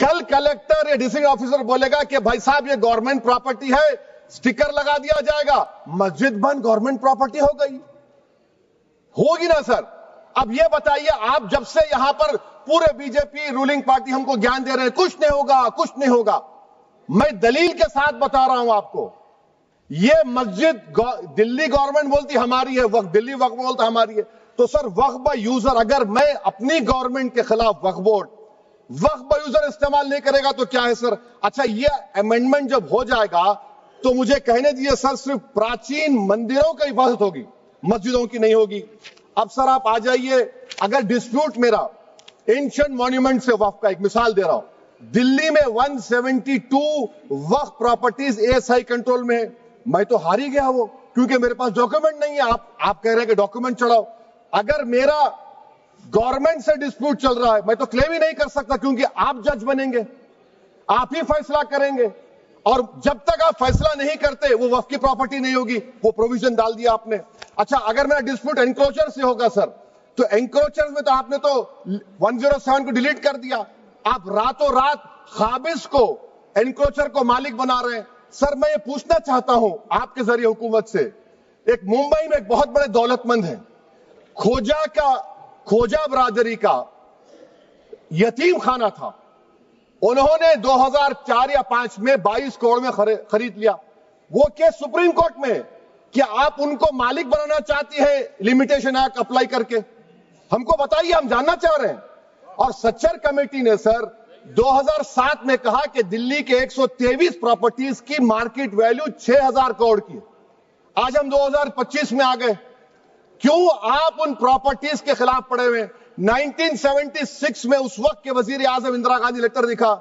کل کلیکٹر یا district officer بولے گا کہ بھائی صاحب یہ گورنمنٹ پراپرٹی ہے, سٹیکر لگا دیا جائے گا, مسجد بند گورنمنٹ پراپرٹی ہو گئی, ہوگی نا سر؟ اب یہ بتائیے, آپ جب سے یہاں پر پورے بی جے پی رولنگ پارٹی ہم کو گیان دے رہے ہیں کچھ نہیں ہوگا, کچھ نہیں ہوگا. میں دلیل کے ساتھ بتا رہا ہوں آپ کو, یہ مسجد دلی گورنمنٹ بولتی ہماری ہے, وقف دلی وقف بولتا ہماری ہے. تو سر وقف بائی یوزر, اگر میں اپنی گورنمنٹ کے خلاف وقف بورڈ وقف بائی یوزر استعمال نہیں کرے گا تو کیا ہے سر؟ اچھا یہ امینڈمنٹ جب ہو جائے گا تو مجھے کہنے دیجیے سر, صرف پراچین مندروں کی حفاظت ہوگی, مسجدوں کی نہیں ہوگی. اب سر آپ آ جائیے, اگر ڈسپیوٹ میرا اینشنٹ مانیومنٹ سے وقف کا, ایک مثال دے رہا ہوں, دلی میں 172 وقف پراپرٹیز ASI کنٹرول میں ہے. میں تو ہار ہی گیا وہ, کیونکہ میرے پاس ڈاکومنٹ نہیں ہے. آپ کہہ رہے ہیں کہ ڈاکومنٹ چڑھاؤ. اگر میرا گورنمنٹ سے ڈسپیوٹ چل رہا ہے میں تو کلیم ہی نہیں کر سکتا, کیونکہ آپ جج بنیں گے, آپ ہی فیصلہ کریں گے, اور جب تک آپ فیصلہ نہیں کرتے وہ وقف کی پراپرٹی نہیں ہوگی. وہ پروویژن ڈال دیا آپ نے. اچھا اگر میرا ڈسپیوٹ انکروچر سے ہوگا سر, تو انکروچر میں تو آپ نے تو 107 کو ڈیلیٹ کر دیا. آپ راتوں رات قابض کو انکروچر کو مالک بنا رہے ہیں. سر میں یہ پوچھنا چاہتا ہوں آپ کے ذریعے حکومت سے, ایک ممبئی میں ایک بہت بڑے دولت مند ہیں, کھوجا برادری کا یتیم خانہ تھا, انہوں نے 2004 یا 2005 میں 22 کروڑ میں خرید لیا. وہ کیس سپریم کورٹ میں, کہ آپ ان کو مالک بنانا چاہتی ہے لمیٹیشن ایکٹ اپلائی کر کے؟ ہم کو بتائیے, ہم جاننا چاہ رہے ہیں. اور سچر کمیٹی نے سر 2007 میں کہا کہ دلی کے 123 پراپرٹیز کی مارکیٹ ویلیو 6000 کروڑ کی. آج ہم 2025 میں آ گئے, کیوں آپ ان پراپرٹیز کے خلاف پڑے ہوئے؟ 1976 میں اس وقت کے وزیر اعظم اندرا گاندھی لیٹر لکھا,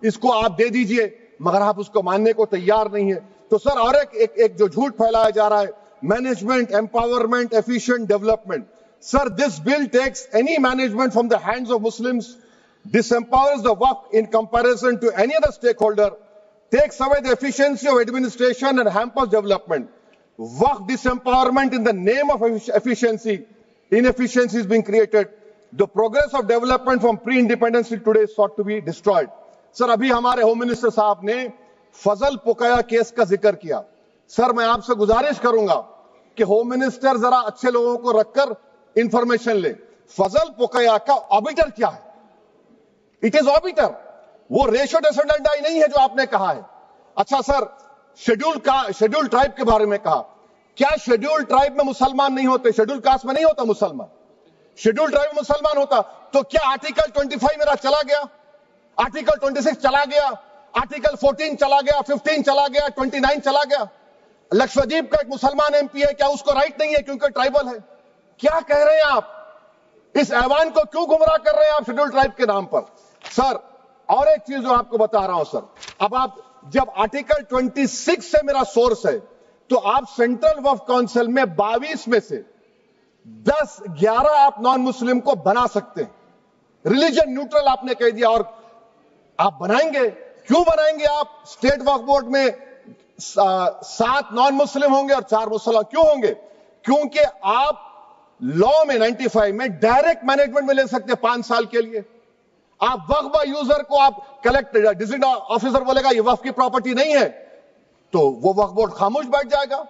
اس کو آپ دے دیجئے, مگر آپ اس کو ماننے کو تیار نہیں ہے. تو سر اور ایک جو جھوٹ پھیلایا جا رہا ہے, management empowerment efficient development. Sir this bill takes any management from the hands of Muslims, disempowers the Waqf in comparison to any other stakeholder, takes away the efficiency of administration and hampers development. Waqf disempowerment in the name of efficiency, inefficiency is being created. The progress of development from pre-independence till today is sought to be destroyed. Sir, ابھی ہمارے home minister صاحب نے فضل پوکایا case کا ذکر کیا. سر میں آپ سے گزارش کروں گا کہ ہوم منسٹر ذرا اچھے لوگوں کو رکھ کر انفارمیشن لے. فضل پوکایا کا آبیٹر کیا ہے؟ اٹ از آبیٹر, وہ ریشو ڈیسنڈنٹ نہیں ہے جو آپ نے کہا ہے. اچھا سر, شیڈول ٹرائب کے بارے میں کہا, کیا شیڈول ٹرائب میں مسلمان نہیں ہوتے؟ شیڈول کاسٹ میں نہیں ہوتا مسلمان, شیڈول ٹرائب میں مسلمان ہوتا. تو کیا آرٹیکل 25 میرا چلا گیا, آرٹیکل 26 چلا گیا, آرٹیکل 14 چلا گیا, 15 چلا گیا, 29 چلا گیا؟ لکشدیپ کا ایک مسلمان ایم پی ہے, کیا اس کو رائٹ نہیں ہے کیونکہ ٹرائبل ہے؟ کیا کہہ رہے ہیں آپ؟ اس ایوان کو کیوں گمراہ کر رہے ہیں آپ شیڈول ٹرائب کے نام پر؟ سر اور ایک چیز جو آپ کو بتا رہا ہوں سر, اب آپ جب آرٹیکل 26 سے میرا سورس ہے, تو آپ سینٹرل وقف کونسل میں 22 میں سے 11 آپ نان مسلم کو بنا سکتے ہیں. ریلیجن نیوٹرل آپ نے کہہ دیا, اور آپ بنائیں گے. کیوں بنائیں گے آپ؟ اسٹیٹ وقف بورڈ میں 7 نان مسلم ہوں گے اور 4 مسلمان. کیوں ہوں گے؟ کیونکہ آپ لا میں 95 میں ڈائریکٹ مینجمنٹ میں لے سکتے 5 سال کے لیے. آپ وقف بائی یوزر کو آپ کلیکٹر ڈسٹرکٹ آفیسر بولے گا یہ وقف کی پراپرٹی نہیں ہے, تو وہ وقف بورڈ خاموش بیٹھ جائے گا,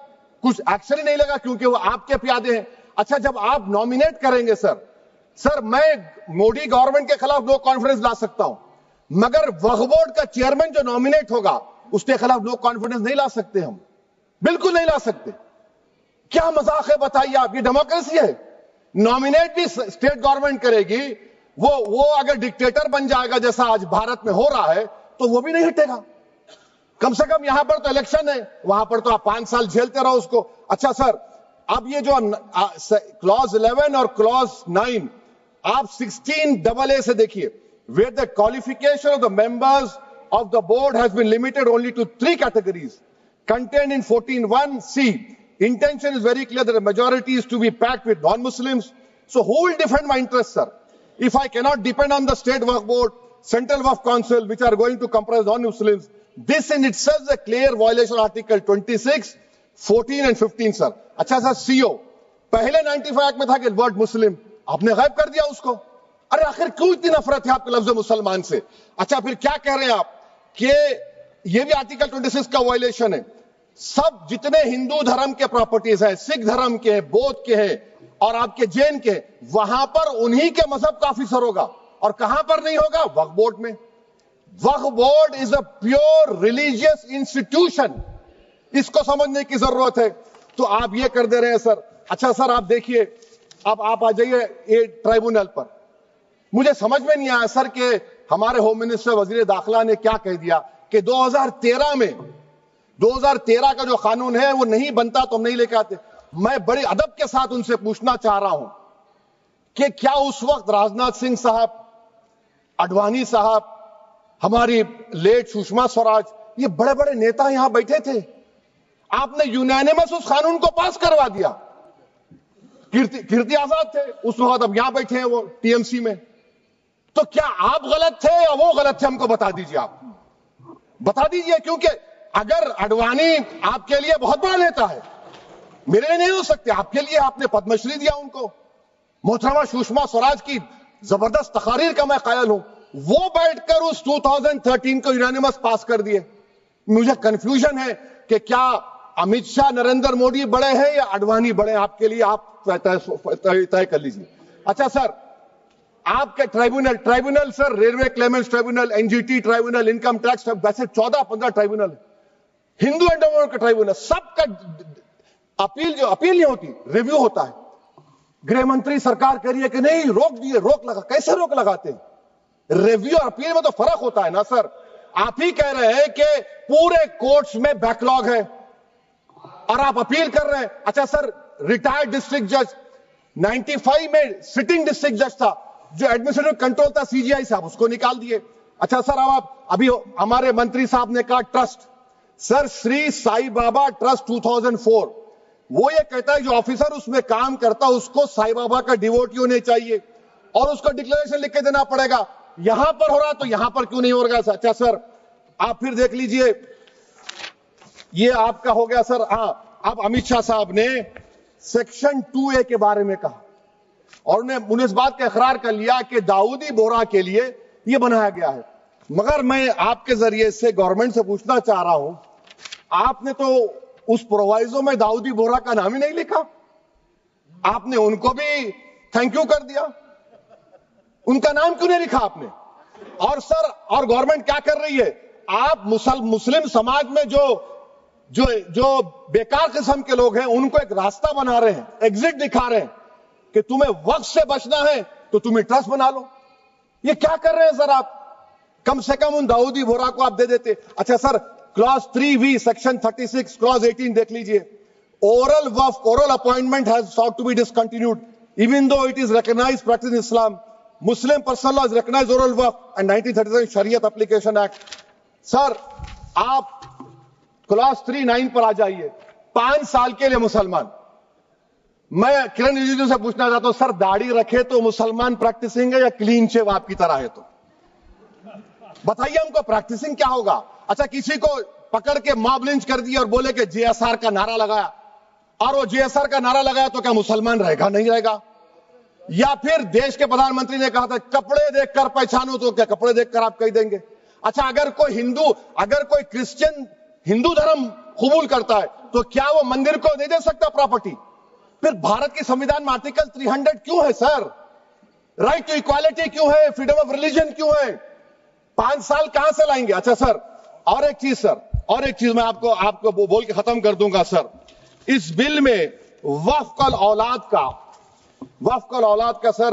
کچھ ایکشن ہی نہیں لگا, کیونکہ وہ آپ کے پیادے ہیں. اچھا جب آپ نامینیٹ کریں گے سر میں مودی گورنمنٹ کے خلاف نو کانفیڈنس لا سکتا ہوں, مگر وقف بورڈ کا چیئرمین جو نامینیٹ ہوگا اس کے خلاف نو کانفیڈنس نہیں لا سکتے, ہم بالکل نہیں لا سکتے. کیا مذاق ہے بتائیے آپ؟ یہ ڈیموکریسی ہے. نامینیٹ بھی اسٹیٹ گورنمنٹ کرے گی, وہ اگر ڈکٹیٹر بن جائے گا جیسا آج بھارت میں ہو رہا ہے تو وہ بھی نہیں ہٹے گا. کم سے کم یہاں پر تو الیکشن ہے, وہاں پر تو آپ 5 سال جھیلتے رہو اس کو. اچھا سر, اب یہ جو کلوز 11 اور کلوز 9 آپ 16AA سے دیکھیے, where the qualification of the members of the board has been limited only to 3 categories contained in 14(1)(c). Intention is very clear that the majority is to be packed with non-Muslims. So who will defend my interests, sir? If I cannot depend on the state waqf board, central waqf council, which are going to comprise non-Muslims, this in itself is a clear violation of Article 26, 14 and 15, sir. اچھا سر, CO پہلے 95 act میں تھا کہ word مسلم, آپ نے غائب کر دیا اس کو. ارے آخر کیوں اتنی نفرت ہے آپ کے لفظ مسلمان سے؟ اچھا پھر کیا کہہ رہے ہیں آپ کہ یہ بھی آرٹیکل 26 کا وائلیشن ہے. سب جتنے ہندو دھرم کے پراپرٹیز ہیں، سکھ دھرم کے، بودھ کے ہیں اور آپ کے جین کے، وہاں پر انہی کے مذہب کا آفیسر ہوگا. اور کہاں پر نہیں ہوگا؟ وقف بورڈ میں. وقف board is a pure religious institution. اس کو سمجھنے کی ضرورت ہے. تو آپ یہ کر دے رہے ہیں سر. اچھا سر آپ دیکھیے، اب آپ آ جائیے یہ ٹرائبونل پر. مجھے سمجھ میں نہیں آیا سر کہ ہمارے ہوم منسٹر وزیر داخلہ نے کیا کہہ دیا کہ 2013 کا جو قانون ہے وہ نہیں بنتا تو ہم نہیں لے کے آتے. میں بڑے ادب کے ساتھ ان سے پوچھنا چاہ رہا ہوں کہ کیا اس وقت راجناتھ سنگھ صاحب، اڈوانی صاحب، ہماری لیٹ سشما سوراج، یہ بڑے بڑے نیتا یہاں بیٹھے تھے؟ آپ نے یونینیمس اس قانون کو پاس کروا دیا. کیرتی آزاد تھے اس وقت، اب یہاں بیٹھے ہیں وہ ٹی ایم سی میں. تو کیا آپ غلط تھے یا وہ غلط تھے؟ ہم کو بتا دیجیے. آپ بتا دیجیے، کیونکہ اگر اڈوانی آپ کے لیے بہت بڑا نیتا ہے، میرے لیے نہیں ہو سکتے. آپ کے لیے آپ نے پدم شری دیا ان کو. محترمہ سشما سوراج کی زبردست تقاریر کا میں قائل ہوں. وہ بیٹھ کر اس 2013 کو یونینیمس پاس کر دیے. مجھے کنفیوژن ہے کہ کیا امت شاہ، نریندر مودی بڑے ہیں یا اڈوانی بڑے ہیں؟ آپ کے لیے آپ طے کر لیجیے. اچھا سر، آپ کے tribunal sir, railway claimants tribunal, N G T tribunal, income tax, ویسے 14-15 ٹرائبونل ہے. ہندو اینڈ کا ٹرائبونل، سب کا اپیل نہیں ہوتی، ریویو ہوتا ہے. گرہ منتری سرکار کہہ رہی ہے کہ نہیں روک دیے، روک لگا. کیسے روک لگاتے ہیں؟ ریویو اور اپیل میں تو فرق ہوتا ہے نا سر. آپ ہی کہہ رہے ہیں کہ پورے کورٹس میں بیک لاگ ہے اور آپ اپیل کر رہے ہیں. اچھا سر، ریٹائرڈ ڈسٹرکٹ جج 95 میں سٹنگ ڈسٹرکٹ جج تھا، جو ایڈمنسٹریٹو کنٹرول تھا سی جی آئی صاحب، اس کو نکال دیے. اچھا سر، ابھی ہمارے منتری صاحب نے کہا ٹرسٹ، سر شری سائی بابا ٹرسٹ 2004، وہ یہ کہتا ہے جو آفیسر اس میں کام کرتا اس کو سائی بابا کا ڈیووٹی ہونے چاہیے اور اس کو ڈکلیریشن لکھ کے دینا پڑے گا. یہاں پر ہو رہا تو یہاں پر کیوں نہیں ہو رہا؟ اچھا سر، آپ پھر دیکھ لیجئے، یہ آپ کا ہو گیا سر. ہاں، اب امت شاہ صاحب نے سیکشن 2A کے بارے میں کہا اور انہوں نے اس بات کا اقرار کر لیا کہ داؤدی بورہ کے لیے یہ بنایا گیا ہے. مگر میں آپ کے ذریعے سے گورنمنٹ سے پوچھنا چاہ رہا ہوں، آپ نے تو اس پرووائزو میں داؤدی بورہ کا نام ہی نہیں لکھا. آپ نے ان کو بھی تھینک یو کر دیا، ان کا نام کیوں نہیں لکھا آپ نے؟ اور سر، اور گورنمنٹ کیا کر رہی ہے؟ آپ مسلم سماج میں جو بیکار قسم کے لوگ ہیں ان کو ایک راستہ بنا رہے ہیں، ایگزٹ دکھا رہے ہیں کہ تمہیں وقت سے بچنا ہے تو تمہیں ٹرسٹ بنا لو. یہ کیا کر رہے ہیں سر آپ؟ کم سے کم ان داؤدی بورہ کو آپ دے دیتے. اچھا سر، کلاس 3V سیکشن 36 کلاس 18 دیکھ لیجئے. Oral وقف، oral appointment has sought to be discontinued even though it is recognized practice in Islam. Muslim personal law has recognized oral وقف and 1937 Shariat Application Act. سر آپ کلاس 3-9 پر آ جائیے. 5 سال کے لیے مسلمان. میں کرن رجیجو سے پوچھنا چاہتا ہوں سر، داڑھی رکھے تو مسلمان پریکٹسنگ ہے یا کلین شیو آپ کی طرح ہے؟ تو بتائیے ہم کو پریکٹسنگ کیا ہوگا؟ اچھا، کسی کو پکڑ کے ماب لنچ کر دیا اور بولے کہ JSR کا نعرہ لگایا، اور وہ JSR کا نعرہ لگایا تو کیا مسلمان رہے گا؟ نہیں رہے گا. یا پھر دیش کے پردھان منتری نے کہا تھا کپڑے دیکھ کر پہچانو، تو کیا کپڑے دیکھ کر آپ کہہ دیں گے؟ اچھا، اگر کوئی کرسچن ہندو دھرم قبول کرتا ہے تو کیا وہ مندر کو نہیں دے سکتا پراپرٹی؟ پھر بھارت کی سمویدھان میں آرٹیکل 300 کیوں ہے سر؟ رائٹ ٹو ایکوالٹی کیوں ہے؟ فریڈم آف ریلیجن کیوں ہے؟ 5 سال کہاں سے لائیں گے؟ اچھا سر، اور ایک چیز میں آپ کو بول کے ختم کر دوں گا سر. اس بل میں وقف الاولاد کا سر،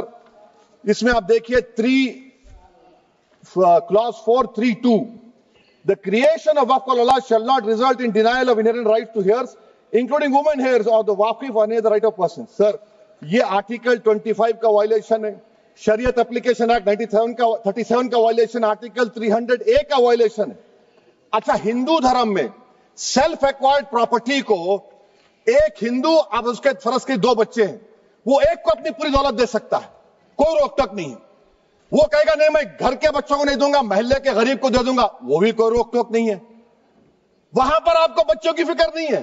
اس میں آپ دیکھیے clause 432، the creation of waqf al-awlad shall not result in denial of inherent rights to heirs, including women heirs or the waqif or any other right of person. سر، یہ آرٹیکل 25 کا وائلیشن ہے، شریعت اپلیکیشن ایکٹ 37 کا violation, article 300A کا violation ہے. اچھا، ہندو دھرم میں سیلف ایکوائرڈ پراپرٹی کو ایک ہندو، اب اس کے فرض کے 2 بچے ہیں، وہ ایک کو اپنی پوری دولت دے سکتا ہے، کوئی روک ٹوک نہیں ہے. وہ کہے گا نہیں میں گھر کے بچوں کو نہیں دوں گا، محلے کے غریب کو دے دوں گا، وہ بھی کوئی روک ٹوک نہیں ہے. وہاں پر آپ کو بچوں کی فکر نہیں ہے.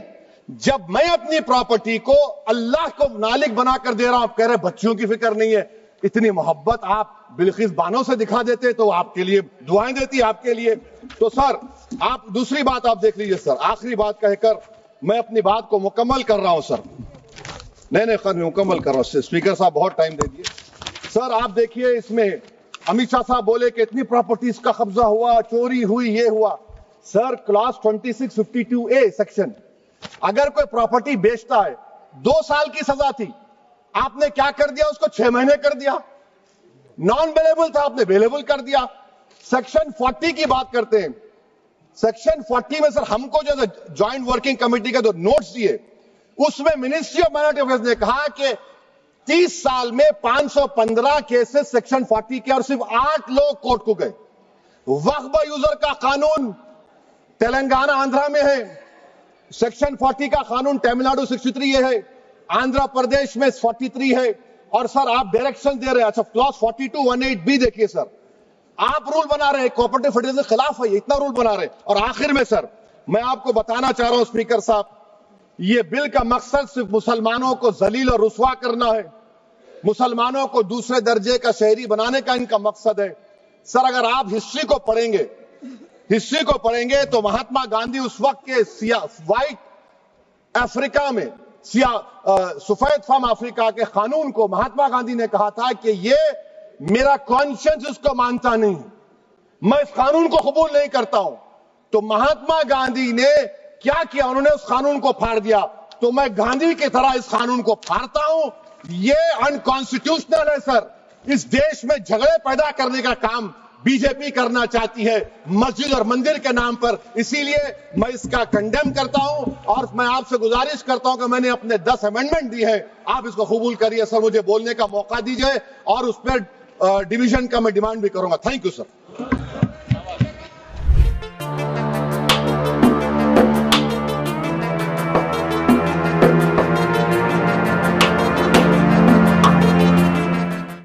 جب میں اپنی پراپرٹی کو اللہ کو مالک بنا کر دے رہا ہوں، آپ کہہ رہے بچوں کی فکر نہیں ہے. اتنی محبت آپ بلقیس بانو سے دکھا دیتے تو آپ کے لیے دعائیں دیتی آپ کے لیے. تو سر آپ دوسری بات آپ دیکھ لیجئے سر, آخری بات کہہ کر میں اپنی بات کو مکمل کر رہا ہوں سر. نہیں خیر میں مکمل کر رہا ہوں. اسپیکر صاحب بہت ٹائم دے دیے. سر آپ دیکھیے اس میں امت شاہ صاحب بولے کہ اتنی پراپرٹیز کا قبضہ ہوا, چوری ہوئی, یہ ہوا. سر کلاس 2652A سیکشن, اگر کوئی پراپرٹی بیچتا ہے 2 سال کی سزا تھی, آپ نے کیا کر دیا, اس کو 6 مہینے کر دیا. نان بیلیبل تھا, آپ نے بیلیبل کر دیا. سیکشن 40 کی بات کرتے ہیں. سیکشن 40 میں سر ہم کو جو جوائنٹ ورکنگ کمیٹی کا جو نوٹس دیے, اس میں منسٹری آف مائنورٹی افیئرز نے کہا کہ 30 سال میں 515 کیسز سیکشن 40 کے, اور صرف 8 لوگ کورٹ کو گئے. وقف یوزر کا قانون تلنگانہ آندھرا میں ہے, سیکشن 40 کا قانون تمل ناڈو 63 یہ ہے, آندھرا پردیش میں 43 ہے. اور سر آپ ڈائریکشن دے رہے ہیں. اچھا کلاس 4218B دیکھیے سر, آپ رول بنا رہے ہیں, کوآپریٹو فیڈرلزم کے خلاف ہے, اتنا رول بنا رہے ہیں. اور آخر میں سر میں آپ کو بتانا چاہ رہا ہوں اسپیکر صاحب, یہ بل کا مقصد صرف مسلمانوں کو ذلیل اور رسوا کرنا ہے, مسلمانوں کو دوسرے درجے کا شہری بنانے کا ان کا مقصد ہے. سر اگر آپ ہسٹری کو پڑھیں گے تو مہاتما گاندھی اس وقت کے وائٹ افریقہ میں سفید فام افریقہ کے قانون کو مہاتما گاندھی نے کہا تھا کہ یہ میرا کانشنس اس کو مانتا نہیں, میں اس قانون کو قبول نہیں کرتا ہوں. تو مہاتما گاندھی نے کیا کیا, انہوں نے اس قانون کو پھاڑ دیا. تو میں گاندھی کی طرح اس قانون کو پھاڑتا ہوں. یہ انکانسٹیٹیوشنل ہے سر. اس دیش میں جھگڑے پیدا کرنے کا کام بی جے پی کرنا چاہتی ہے مسجد اور مندر کے نام پر. اسی لیے میں اس کا کنڈیم کرتا ہوں, اور میں آپ سے گزارش کرتا ہوں کہ میں نے اپنے 10 امینڈمنٹ دی ہے, آپ اس کو قبول کریے. سر مجھے بولنے کا موقع دیجئے, اور اس پر ڈویژن کا میں ڈیمانڈ بھی کروں گا. Thank you sir.